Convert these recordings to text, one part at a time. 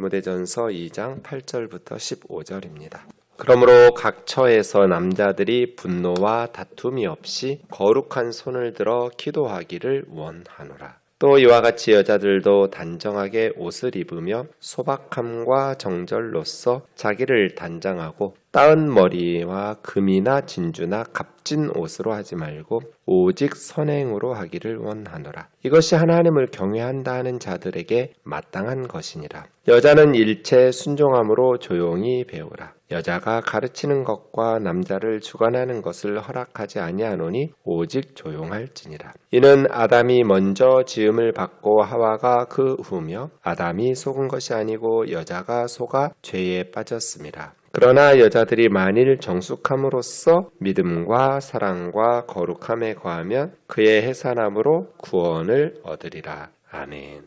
디모데전서 2장 8절부터 15절입니다. 그러므로 각 처에서 남자들이 분노와 다툼이 없이 거룩한 손을 들어 기도하기를 원하노라. 또 이와 같이 여자들도 단정하게 옷을 입으며 소박함과 정절로서 자기를 단장하고 따은 머리와 금이나 진주나 값진 옷으로 하지 말고 오직 선행으로 하기를 원하노라. 이것이 하나님을 경외한다 하는 자들에게 마땅한 것이니라. 여자는 일체 순종함으로 조용히 배우라. 여자가 가르치는 것과 남자를 주관하는 것을 허락하지 아니하노니 오직 조용할지니라. 이는 아담이 먼저 지음을 받고 하와가 그 후며 아담이 속은 것이 아니고 여자가 속아 죄에 빠졌음이라. 그러나 여자들이 만일 정숙함으로써 믿음과 사랑과 거룩함에 거하면 그의 해산함으로 구원을 얻으리라. 아멘.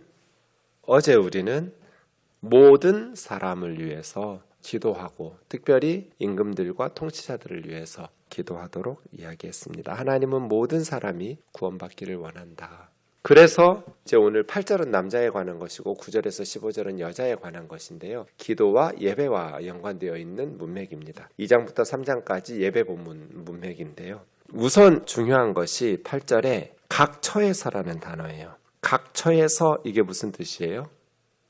어제 우리는 모든 사람을 위해서 기도하고 특별히 임금들과 통치자들을 위해서 기도하도록 이야기했습니다. 하나님은 모든 사람이 구원받기를 원한다. 그래서 이제 오늘 8절은 남자에 관한 것이고 9절에서 15절은 여자에 관한 것인데요. 기도와 예배와 연관되어 있는 문맥입니다. 2장부터 3장까지 예배 본문 문맥인데요. 우선 중요한 것이 8절에 각 처에서라는 단어예요. 각 처에서 이게 무슨 뜻이에요?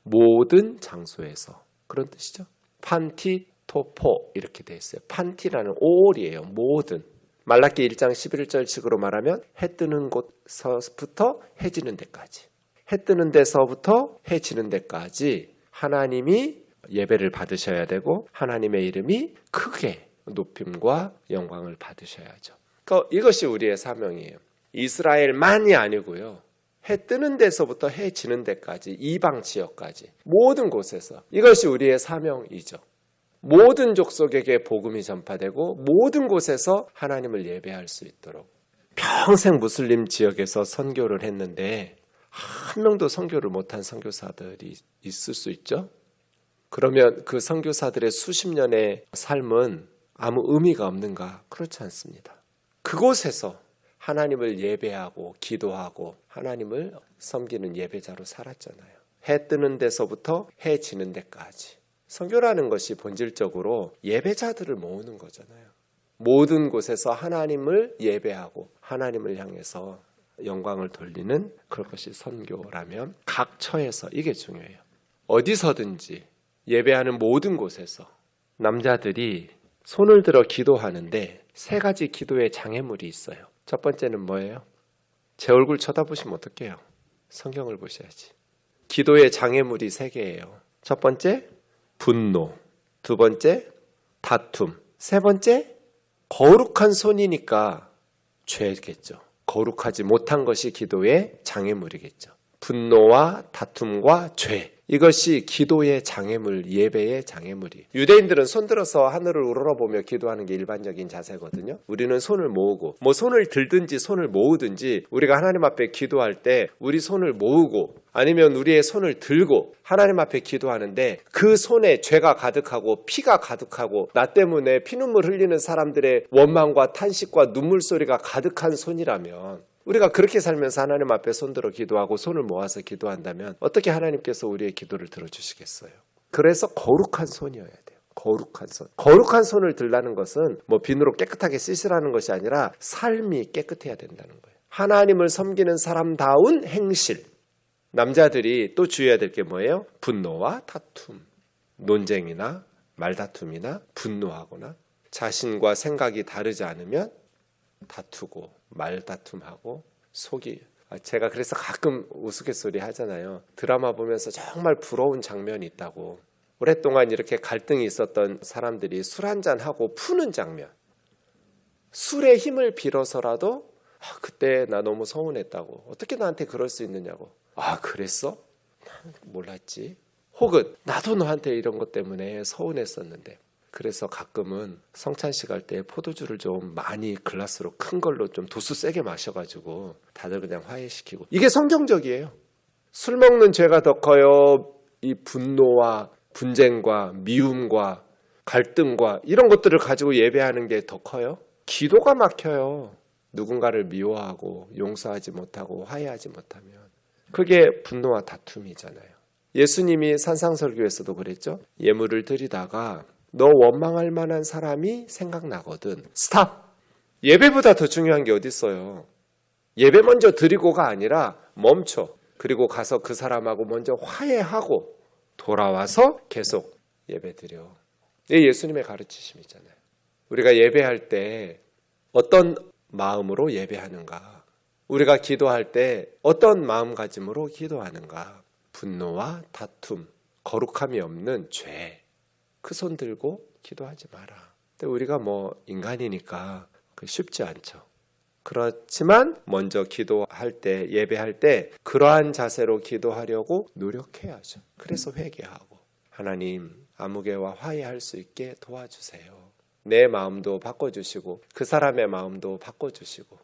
모든 장소에서 그런 뜻이죠. 판티, 토포 이렇게 되어 있어요. 판티라는 올이에요. 모든. 말라기 1장 11절식으로 말하면 해 뜨는 곳서부터 해 지는 데까지. 해 뜨는 데서부터 해 지는 데까지 하나님이 예배를 받으셔야 되고 하나님의 이름이 크게 높임과 영광을 받으셔야죠. 그러니까 이것이 우리의 사명이에요. 이스라엘만이 아니고요. 해 뜨는 데서부터 해 지는 데까지 이방 지역까지 모든 곳에서 이것이 우리의 사명이죠. 모든 족속에게 복음이 전파되고 모든 곳에서 하나님을 예배할 수 있도록 평생 무슬림 지역에서 선교를 했는데 한 명도 선교를 못한 선교사들이 있을 수 있죠. 그러면 그 선교사들의 수십 년의 삶은 아무 의미가 없는가? 그렇지 않습니다. 그곳에서 하나님을 예배하고 기도하고 하나님을 섬기는 예배자로 살았잖아요. 해 뜨는 데서부터 해 지는 데까지. 선교라는 것이 본질적으로 예배자들을 모으는 거잖아요. 모든 곳에서 하나님을 예배하고 하나님을 향해서 영광을 돌리는 그런 것이 선교라면 각 처에서 이게 중요해요. 어디서든지 예배하는 모든 곳에서 남자들이 손을 들어 기도하는데 세 가지 기도의 장애물이 있어요. 첫 번째는 뭐예요? 제 얼굴 쳐다보시면 어떡해요? 성경을 보셔야지. 기도의 장애물이 세 개예요. 첫 번째, 분노. 두 번째, 다툼. 세 번째, 거룩한 손이니까 죄겠죠. 거룩하지 못한 것이 기도의 장애물이겠죠. 분노와 다툼과 죄. 이것이 기도의 장애물, 예배의 장애물이에요. 유대인들은 손 들어서 하늘을 우러러보며 기도하는 게 일반적인 자세거든요. 우리는 손을 모으고 손을 들든지 손을 모으든지 우리가 하나님 앞에 기도할 때 우리 손을 모으고 아니면 우리의 손을 들고 하나님 앞에 기도하는데 그 손에 죄가 가득하고 피가 가득하고 나 때문에 피눈물 흘리는 사람들의 원망과 탄식과 눈물 소리가 가득한 손이라면 우리가 그렇게 살면서 하나님 앞에 손들어 기도하고 손을 모아서 기도한다면 어떻게 하나님께서 우리의 기도를 들어주시겠어요? 그래서 거룩한 손이어야 돼요. 거룩한 손. 거룩한 손을 들라는 것은 비누로 깨끗하게 씻으라는 것이 아니라 삶이 깨끗해야 된다는 거예요. 하나님을 섬기는 사람다운 행실. 남자들이 또 주의해야 될 게 뭐예요? 분노와 다툼. 논쟁이나 말다툼이나 분노하거나 자신과 생각이 다르지 않으면 다투고 말다툼하고 속이 제가 그래서 가끔 우스갯소리 하잖아요. 드라마 보면서 정말 부러운 장면이 있다고. 오랫동안 이렇게 갈등이 있었던 사람들이 술 한잔하고 푸는 장면. 술의 힘을 빌어서라도 그때 나 너무 서운했다고. 어떻게 나한테 그럴 수 있느냐고. 그랬어? 난 몰랐지. 혹은 나도 너한테 이런 것 때문에 서운했었는데. 그래서 가끔은 성찬식 할 때 포도주를 좀 많이 글라스로 큰 걸로 좀 도수 세게 마셔가지고 다들 그냥 화해시키고. 이게 성경적이에요. 술 먹는 죄가 더 커요. 이 분노와 분쟁과 미움과 갈등과 이런 것들을 가지고 예배하는 게 더 커요. 기도가 막혀요. 누군가를 미워하고 용서하지 못하고 화해하지 못하면. 그게 분노와 다툼이잖아요. 예수님이 산상설교에서도 그랬죠. 예물을 드리다가 너 원망할 만한 사람이 생각나거든. 스탑! 예배보다 더 중요한 게 어디 있어요. 예배 먼저 드리고가 아니라 멈춰. 그리고 가서 그 사람하고 먼저 화해하고 돌아와서 계속 예배 드려. 이게 예수님의 가르치심이잖아요. 우리가 예배할 때 어떤 마음으로 예배하는가? 우리가 기도할 때 어떤 마음가짐으로 기도하는가? 분노와 다툼, 거룩함이 없는 죄. 그 손 들고 기도하지 마라. 근데 우리가 인간이니까 쉽지 않죠. 그렇지만 먼저 기도할 때, 예배할 때 그러한 자세로 기도하려고 노력해야죠. 그래서 회개하고 하나님 아무개와 화해할 수 있게 도와주세요. 내 마음도 바꿔주시고 그 사람의 마음도 바꿔주시고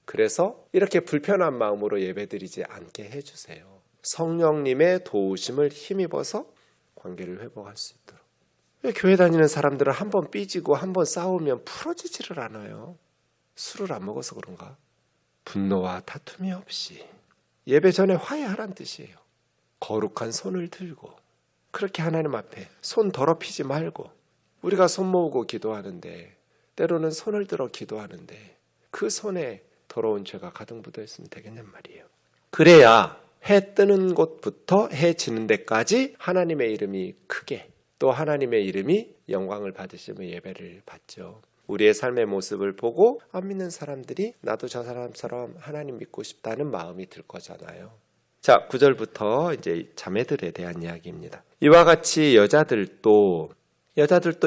그래서 이렇게 불편한 마음으로 예배드리지 않게 해주세요. 성령님의 도우심을 힘입어서 관계를 회복할 수 있도록. 왜 교회 다니는 사람들은 한번 삐지고 한번 싸우면 풀어지지를 않아요? 술을 안 먹어서 그런가? 분노와 다툼이 없이 예배 전에 화해하란 뜻이에요. 거룩한 손을 들고 그렇게 하나님 앞에 손 더럽히지 말고 우리가 손 모으고 기도하는데 때로는 손을 들어 기도하는데 그 손에 더러운 죄가 가득 묻어 있으면 되겠냔 말이에요. 그래야 해 뜨는 곳부터 해 지는 데까지 하나님의 이름이 크게 또 하나님의 이름이 영광을 받으시며 예배를 받죠. 우리의 삶의 모습을 보고 안 믿는 사람들이 나도 저 사람처럼 하나님 믿고 싶다는 마음이 들 거잖아요. 자, 9절부터 이제 자매들에 대한 이야기입니다. 이와 같이 여자들도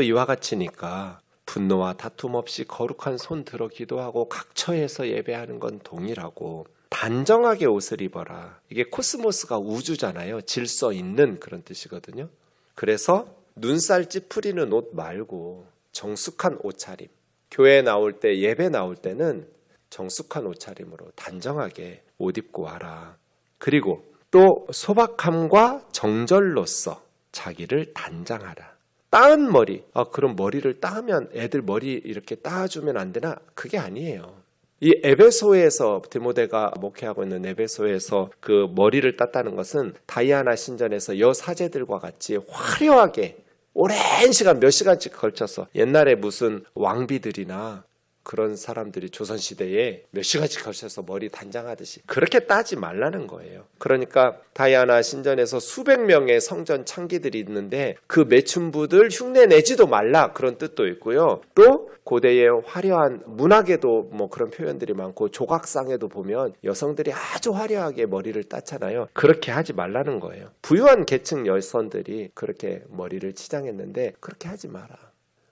이와 같이니까 분노와 다툼 없이 거룩한 손 들어 기도하고 각처에서 예배하는 건 동일하고 단정하게 옷을 입어라. 이게 코스모스가 우주잖아요. 질서 있는 그런 뜻이거든요. 그래서 눈살 찌푸리는 옷 말고 정숙한 옷차림. 교회 나올 때 예배 나올 때는 정숙한 옷차림으로 단정하게 옷 입고 와라. 그리고 또 소박함과 정절로서 자기를 단장하라. 따은 머리. 그럼 머리를 따으면 애들 머리 이렇게 따주면 안 되나? 그게 아니에요. 이 에베소에서 디모데가 목회하고 있는 에베소에서 그 머리를 땄다는 것은 다이아나 신전에서 여사제들과 같이 화려하게 오랜 시간 몇 시간씩 걸쳐서 옛날에 무슨 왕비들이나 그런 사람들이 조선시대에 몇 시간씩 걸쳐서 머리 단장하듯이 그렇게 따지 말라는 거예요. 그러니까 다이아나 신전에서 수백 명의 성전 창기들이 있는데 그 매춘부들 흉내내지도 말라 그런 뜻도 있고요. 또 고대의 화려한 문학에도 그런 표현들이 많고 조각상에도 보면 여성들이 아주 화려하게 머리를 따잖아요. 그렇게 하지 말라는 거예요. 부유한 계층 여성들이 그렇게 머리를 치장했는데 그렇게 하지 마라.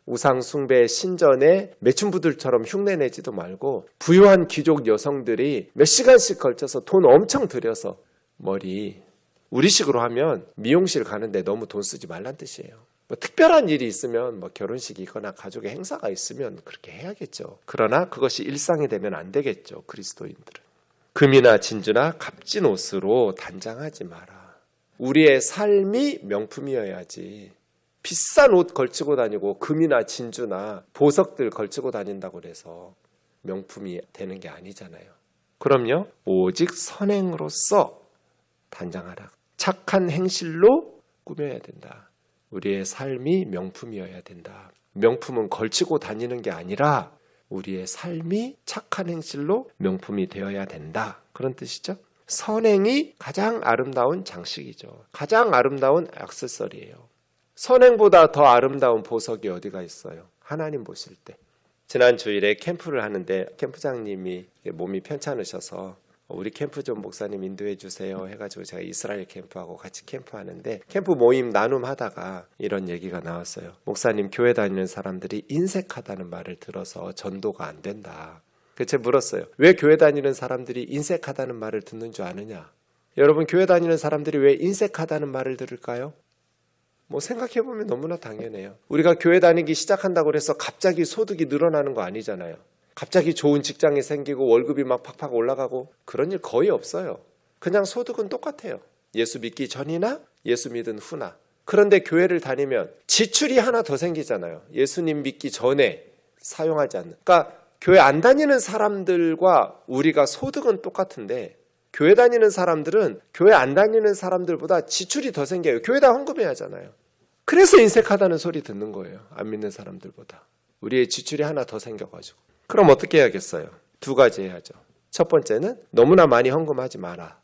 우상 숭배 신전에 매춘부들처럼 흉내내지도 말고 부유한 귀족 여성들이 몇 시간씩 걸쳐서 돈 엄청 들여서 머리 우리식으로 하면 미용실 가는데 너무 돈 쓰지 말란 뜻이에요. 특별한 일이 있으면 결혼식이 있거나 가족의 행사가 있으면 그렇게 해야겠죠. 그러나 그것이 일상이 되면 안 되겠죠. 그리스도인들은. 금이나 진주나 값진 옷으로 단장하지 마라. 우리의 삶이 명품이어야지. 비싼 옷 걸치고 다니고 금이나 진주나 보석들 걸치고 다닌다고 해서 명품이 되는 게 아니잖아요. 그럼요. 오직 선행으로서 단장하라. 착한 행실로 꾸며야 된다. 우리의 삶이 명품이어야 된다. 명품은 걸치고 다니는 게 아니라 우리의 삶이 착한 행실로 명품이 되어야 된다. 그런 뜻이죠. 선행이 가장 아름다운 장식이죠. 가장 아름다운 액세서리예요. 선행보다 더 아름다운 보석이 어디가 있어요? 하나님 보실 때. 지난 주일에 캠프를 하는데 캠프장님이 몸이 편찮으셔서 우리 캠프 좀 목사님 인도해 주세요 해가지고 제가 이스라엘 캠프하고 같이 캠프하는데 캠프 모임 나눔하다가 이런 얘기가 나왔어요. 목사님 교회 다니는 사람들이 인색하다는 말을 들어서 전도가 안 된다. 그래서 제가 물었어요. 왜 교회 다니는 사람들이 인색하다는 말을 듣는 줄 아느냐? 여러분 교회 다니는 사람들이 왜 인색하다는 말을 들을까요? 생각해보면 너무나 당연해요. 우리가 교회 다니기 시작한다고 해서 갑자기 소득이 늘어나는 거 아니잖아요. 갑자기 좋은 직장이 생기고 월급이 막 팍팍 올라가고 그런 일 거의 없어요. 그냥 소득은 똑같아요. 예수 믿기 전이나 예수 믿은 후나. 그런데 교회를 다니면 지출이 하나 더 생기잖아요. 예수님 믿기 전에 사용하지 않는. 그러니까 교회 안 다니는 사람들과 우리가 소득은 똑같은데 교회 다니는 사람들은 교회 안 다니는 사람들보다 지출이 더 생겨요. 교회다 헌금해야 하잖아요. 그래서 인색하다는 소리 듣는 거예요. 안 믿는 사람들보다. 우리의 지출이 하나 더 생겨가지고. 그럼 어떻게 해야겠어요? 두 가지 해야죠. 첫 번째는 너무나 많이 헌금하지 마라.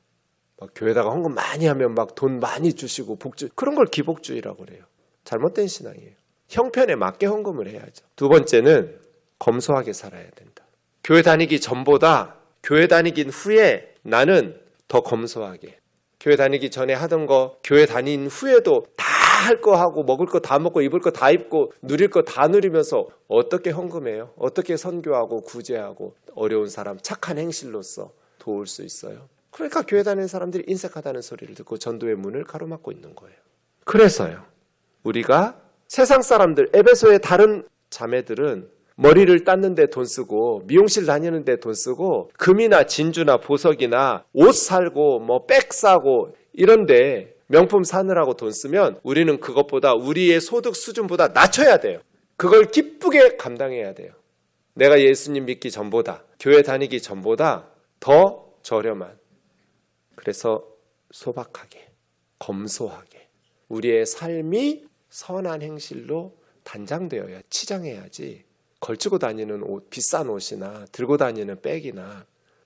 막 교회다가 헌금 많이 하면 막 돈 많이 주시고 복주, 그런 걸 기복주의라고 그래요. 잘못된 신앙이에요. 형편에 맞게 헌금을 해야죠. 두 번째는 검소하게 살아야 된다. 교회 다니기 전보다 교회 다니긴 후에 나는 더 검소하게. 교회 다니기 전에 하던 거 교회 다닌 후에도 다 할 거 하고 먹을 거 다 먹고 입을 거 다 입고 누릴 거 다 누리면서 어떻게 헌금해요? 어떻게 선교하고 구제하고 어려운 사람 착한 행실로서 도울 수 있어요? 그러니까 교회 다니는 사람들이 인색하다는 소리를 듣고 전도의 문을 가로막고 있는 거예요. 그래서요. 우리가 세상 사람들, 에베소의 다른 자매들은 머리를 닦는 데 돈 쓰고 미용실 다니는 데 돈 쓰고 금이나 진주나 보석이나 옷 살고 뭐 백 사고 이런데 명품 사느라고 돈 쓰면 우리는 그것보다 우리의 소득 수준보다 낮춰야 돼요. 그걸 기쁘게 감당해야 돼요. 내가 예수님 믿기 전보다 교회 다니기 전보다 더 저렴한, 그래서 소박하게 검소하게 우리의 삶이 선한 행실로 단장되어야 치장해야지 걸치고 다니는 옷, 비싼 옷이나 들고 다니는 백이나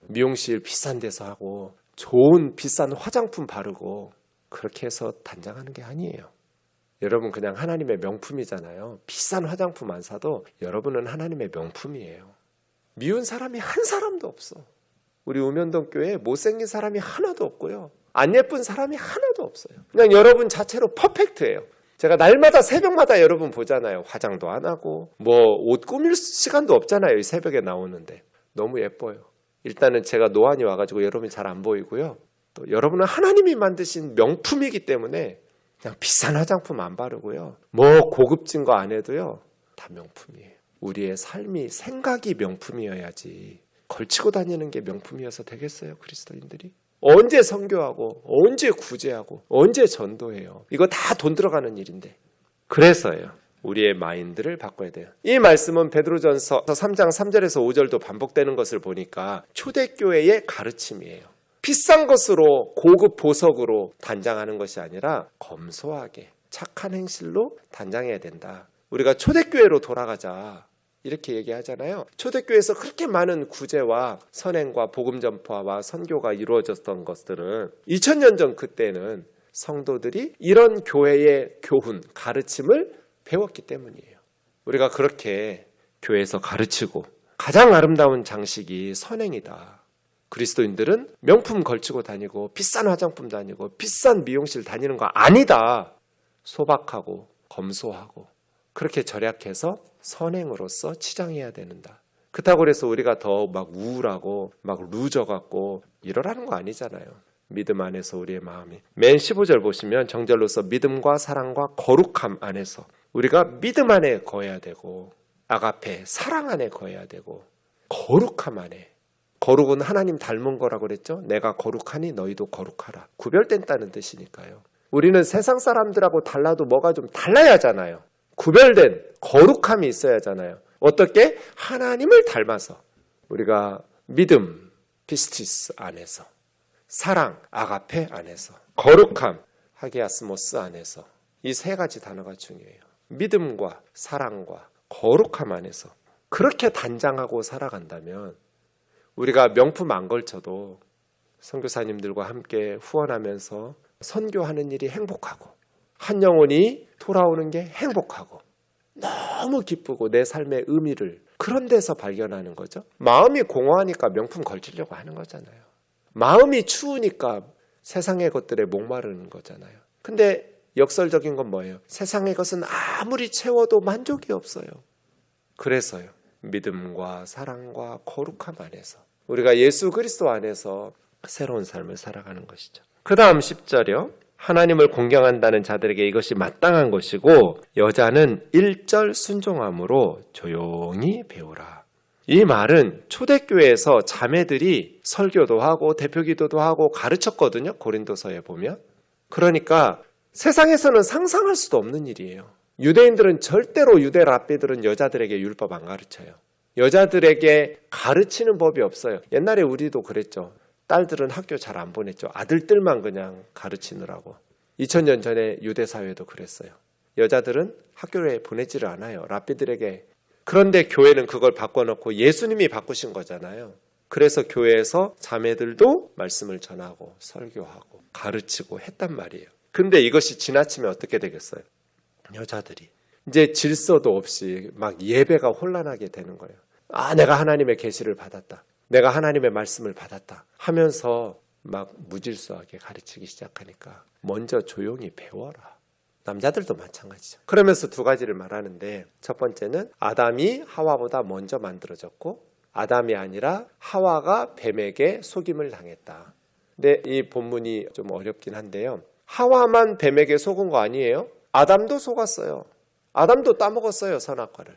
미용실 비싼 데서 하고 좋은 비싼 화장품 바르고 그렇게 해서 단장하는 게 아니에요. 여러분 그냥 하나님의 명품이잖아요. 비싼 화장품 안 사도 여러분은 하나님의 명품이에요. 미운 사람이 한 사람도 없어. 우리 우면동 교회에 못생긴 사람이 하나도 없고요. 안 예쁜 사람이 하나도 없어요. 그냥 여러분 자체로 퍼펙트예요. 제가 날마다 새벽마다 여러분 보잖아요. 화장도 안 하고 뭐 옷 꾸밀 시간도 없잖아요. 이 새벽에 나오는데 너무 예뻐요. 일단은 제가 노안이 와가지고 여러분이 잘 안 보이고요. 또 여러분은 하나님이 만드신 명품이기 때문에 그냥 비싼 화장품 안 바르고요. 뭐 고급진 거 안 해도요. 다 명품이에요. 우리의 삶이 생각이 명품이어야지 걸치고 다니는 게 명품이어서 되겠어요? 그리스도인들이? 언제 선교하고 언제 구제하고 언제 전도해요? 이거 다 돈 들어가는 일인데. 그래서요. 우리의 마인드를 바꿔야 돼요. 이 말씀은 베드로전서 3장 3절에서 5절도 반복되는 것을 보니까 초대교회의 가르침이에요. 비싼 것으로 고급 보석으로 단장하는 것이 아니라 검소하게 착한 행실로 단장해야 된다. 우리가 초대교회로 돌아가자 이렇게 얘기하잖아요. 초대교회에서 그렇게 많은 구제와 선행과 복음 전파와 선교가 이루어졌던 것들은 2000년 전 그때는 성도들이 이런 교회의 교훈, 가르침을 배웠기 때문이에요. 우리가 그렇게 교회에서 가르치고 가장 아름다운 장식이 선행이다. 그리스도인들은 명품 걸치고 다니고 비싼 화장품 다니고 비싼 미용실 다니는 거 아니다. 소박하고 검소하고 그렇게 절약해서 선행으로서 치장해야 된다. 그렇다고 해서 우리가 더 막 우울하고 막 루저 같고 이러라는 거 아니잖아요. 믿음 안에서 우리의 마음이. 맨 15절 보시면 정절로서 믿음과 사랑과 거룩함 안에서 우리가 믿음 안에 거해야 되고 아가페 사랑 안에 거해야 되고 거룩함 안에. 거룩은 하나님 닮은 거라고 그랬죠. 내가 거룩하니 너희도 거룩하라. 구별된다는 뜻이니까요. 우리는 세상 사람들하고 달라도 뭐가 좀 달라야 하잖아요. 구별된 거룩함이 있어야 하잖아요. 어떻게? 하나님을 닮아서 우리가 믿음 피스티스 안에서 사랑 아가페 안에서 거룩함 하게아스모스 안에서 이 세 가지 단어가 중요해요. 믿음과 사랑과 거룩함 안에서 그렇게 단장하고 살아간다면 우리가 명품 안 걸쳐도 선교사님들과 함께 후원하면서 선교하는 일이 행복하고 한 영혼이 돌아오는 게 행복하고 너무 기쁘고 내 삶의 의미를 그런 데서 발견하는 거죠. 마음이 공허하니까 명품 걸치려고 하는 거잖아요. 마음이 추우니까 세상의 것들에 목마르는 거잖아요. 근데 역설적인 건 뭐예요? 세상의 것은 아무리 채워도 만족이 없어요. 그래서요. 믿음과 사랑과 거룩함 안에서 우리가 예수 그리스도 안에서 새로운 삶을 살아가는 것이죠. 그 다음 10절이요. 하나님을 공경한다는 자들에게 이것이 마땅한 것이고 여자는 1절 순종함으로 조용히 배우라. 이 말은 초대교회에서 자매들이 설교도 하고 대표기도도 하고 가르쳤거든요. 고린도서에 보면. 그러니까 세상에서는 상상할 수도 없는 일이에요. 유대인들은 절대로 유대 랍비들은 여자들에게 율법 안 가르쳐요. 여자들에게 가르치는 법이 없어요. 옛날에 우리도 그랬죠. 딸들은 학교 잘 안 보냈죠. 아들들만 그냥 가르치느라고. 2000년 전에 유대 사회도 그랬어요. 여자들은 학교에 보내지를 않아요. 랍비들에게. 그런데 교회는 그걸 바꿔놓고 예수님이 바꾸신 거잖아요. 그래서 교회에서 자매들도 말씀을 전하고 설교하고 가르치고 했단 말이에요. 근데 이것이 지나치면 어떻게 되겠어요? 여자들이 이제 질서도 없이 막 예배가 혼란하게 되는 거예요. 내가 하나님의 계시를 받았다. 내가 하나님의 말씀을 받았다 하면서 막 무질서하게 가르치기 시작하니까 먼저 조용히 배워라. 남자들도 마찬가지죠. 그러면서 두 가지를 말하는데, 첫 번째는 아담이 하와보다 먼저 만들어졌고 아담이 아니라 하와가 뱀에게 속임을 당했다. 근데 이 본문이 좀 어렵긴 한데요. 하와만 뱀에게 속은 거 아니에요? 아담도 속았어요. 아담도 따먹었어요, 선악과를.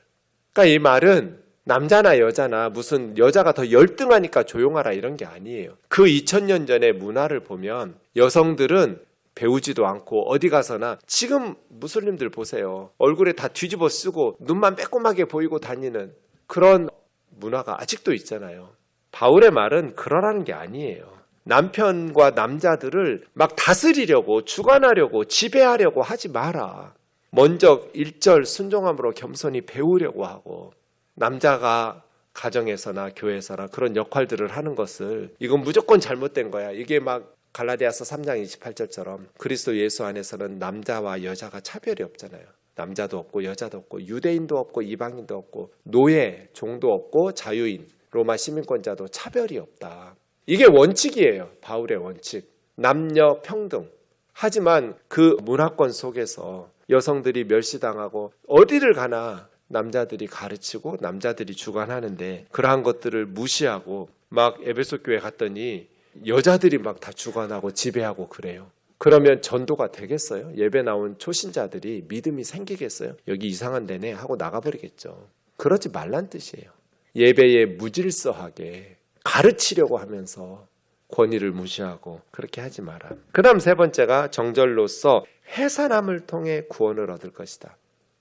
그러니까 이 말은 남자나 여자나 무슨 여자가 더 열등하니까 조용하라 이런 게 아니에요. 그 2000년 전의 문화를 보면 여성들은 배우지도 않고 어디 가서나, 지금 무슬림들 보세요. 얼굴에 다 뒤집어 쓰고 눈만 빼꼼하게 보이고 다니는 그런 문화가 아직도 있잖아요. 바울의 말은 그러라는 게 아니에요. 남편과 남자들을 막 다스리려고, 주관하려고, 지배하려고 하지 마라. 먼저 1절 순종함으로 겸손히 배우려고 하고, 남자가 가정에서나 교회에서나 그런 역할들을 하는 것을, 이건 무조건 잘못된 거야. 이게 막 갈라디아서 3장 28절처럼 그리스도 예수 안에서는 남자와 여자가 차별이 없잖아요. 남자도 없고 여자도 없고 유대인도 없고 이방인도 없고 노예, 종도 없고 자유인, 로마 시민권자도 차별이 없다. 이게 원칙이에요. 바울의 원칙. 남녀 평등. 하지만 그 문화권 속에서 여성들이 멸시당하고 어디를 가나 남자들이 가르치고 남자들이 주관하는데, 그러한 것들을 무시하고 막 에베소 교회 갔더니 여자들이 막 다 주관하고 지배하고 그래요. 그러면 전도가 되겠어요? 예배 나온 초신자들이 믿음이 생기겠어요? 여기 이상한 데네 하고 나가버리겠죠. 그러지 말란 뜻이에요. 예배에 무질서하게 가르치려고 하면서 권위를 무시하고 그렇게 하지 마라. 그 다음 세 번째가 정절로서 해산함을 통해 구원을 얻을 것이다.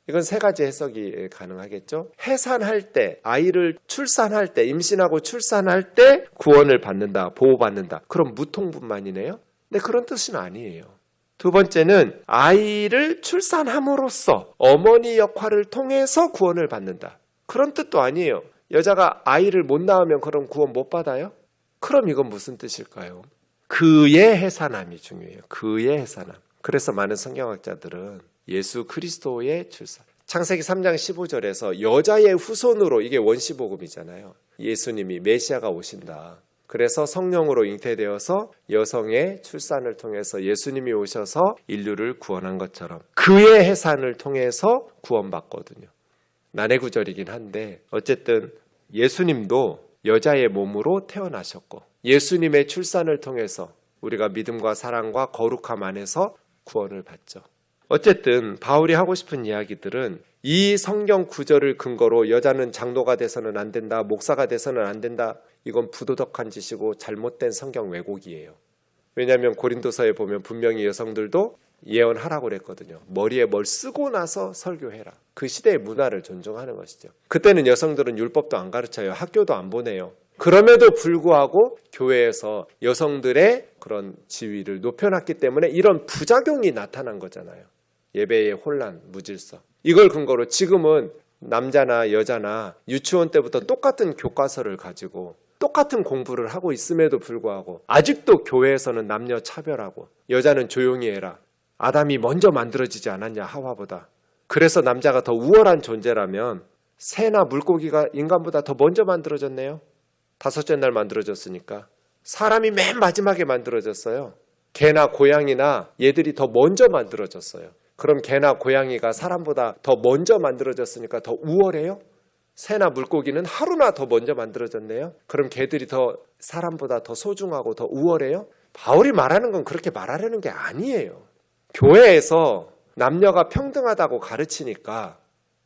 이건 세 가지 해석이 가능하겠죠. 해산할 때, 아이를 출산할 때, 임신하고 출산할 때 구원을 받는다, 보호받는다. 그럼 무통분만이네요. 근데 그런 뜻은 아니에요. 두 번째는 아이를 출산함으로써 어머니 역할을 통해서 구원을 받는다. 그런 뜻도 아니에요. 여자가 아이를 못 낳으면 그럼 구원 못 받아요? 그럼 이건 무슨 뜻일까요? 그의 해산함이 중요해요. 그의 해산함. 그래서 많은 성경학자들은 예수 그리스도의 출산, 창세기 3장 15절에서 여자의 후손으로, 이게 원시복음이잖아요. 예수님이 메시아가 오신다. 그래서 성령으로 잉태되어서 여성의 출산을 통해서 예수님이 오셔서 인류를 구원한 것처럼 그의 해산을 통해서 구원받거든요. 난해구절이긴 한데 어쨌든 예수님도 여자의 몸으로 태어나셨고 예수님의 출산을 통해서 우리가 믿음과 사랑과 거룩함 안에서 구원을 받죠. 어쨌든 바울이 하고 싶은 이야기들은 이 성경 구절을 근거로 여자는 장로가 돼서는 안 된다, 목사가 돼서는 안 된다, 이건 부도덕한 짓이고 잘못된 성경 왜곡이에요. 왜냐하면 고린도서에 보면 분명히 여성들도 예언하라고 그랬거든요. 머리에 뭘 쓰고 나서 설교해라. 그 시대의 문화를 존중하는 것이죠. 그때는 여성들은 율법도 안 가르쳐요. 학교도 안 보내요. 그럼에도 불구하고 교회에서 여성들의 그런 지위를 높여놨기 때문에 이런 부작용이 나타난 거잖아요. 예배의 혼란, 무질서. 이걸 근거로 지금은 남자나 여자나 유치원 때부터 똑같은 교과서를 가지고 똑같은 공부를 하고 있음에도 불구하고 아직도 교회에서는 남녀 차별하고 여자는 조용히 해라. 아담이 먼저 만들어지지 않았냐, 하와보다. 그래서 남자가 더 우월한 존재라면 새나 물고기가 인간보다 더 먼저 만들어졌네요. 다섯째 날 만들어졌으니까. 사람이 맨 마지막에 만들어졌어요. 개나 고양이나 얘들이 더 먼저 만들어졌어요. 그럼 개나 고양이가 사람보다 더 먼저 만들어졌으니까 더 우월해요? 새나 물고기는 하루나 더 먼저 만들어졌네요. 그럼 개들이 더 사람보다 더 소중하고 더 우월해요? 바울이 말하는 건 그렇게 말하려는 게 아니에요. 교회에서 남녀가 평등하다고 가르치니까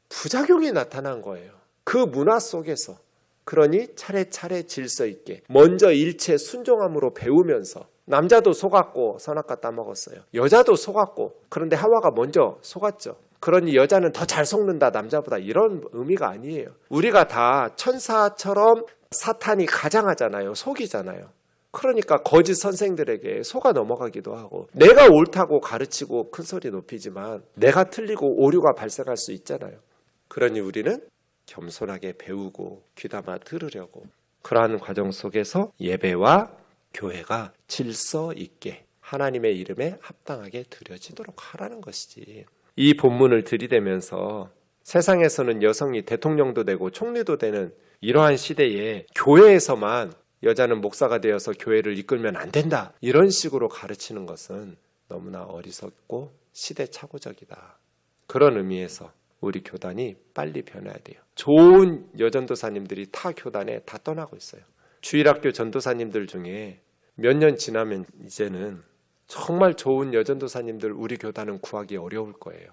부작용이 나타난 거예요. 그 문화 속에서. 그러니 차례차례 질서 있게 먼저 일체 순종함으로 배우면서, 남자도 속았고 선악과 따먹었어요. 여자도 속았고, 그런데 하와가 먼저 속았죠. 그러니 여자는 더 잘 속는다, 남자보다, 이런 의미가 아니에요. 우리가 다 천사처럼 사탄이 가장하잖아요. 속이잖아요. 그러니까 거짓 선생들에게 속아 넘어가기도 하고, 내가 옳다고 가르치고 큰소리 높이지만 내가 틀리고 오류가 발생할 수 있잖아요. 그러니 우리는 겸손하게 배우고 귀담아 들으려고, 그러한 과정 속에서 예배와 교회가 질서 있게 하나님의 이름에 합당하게 드려지도록 하라는 것이지. 이 본문을 들이대면서 세상에서는 여성이 대통령도 되고 총리도 되는 이러한 시대에 교회에서만 여자는 목사가 되어서 교회를 이끌면 안 된다, 이런 식으로 가르치는 것은 너무나 어리석고 시대착오적이다. 그런 의미에서 우리 교단이 빨리 변해야 돼요. 좋은 여전도사님들이 타 교단에 다 떠나고 있어요. 주일학교 전도사님들 중에 몇 년 지나면 이제는 정말 좋은 여전도사님들 우리 교단은 구하기 어려울 거예요.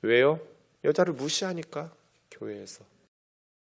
왜요? 여자를 무시하니까, 교회에서.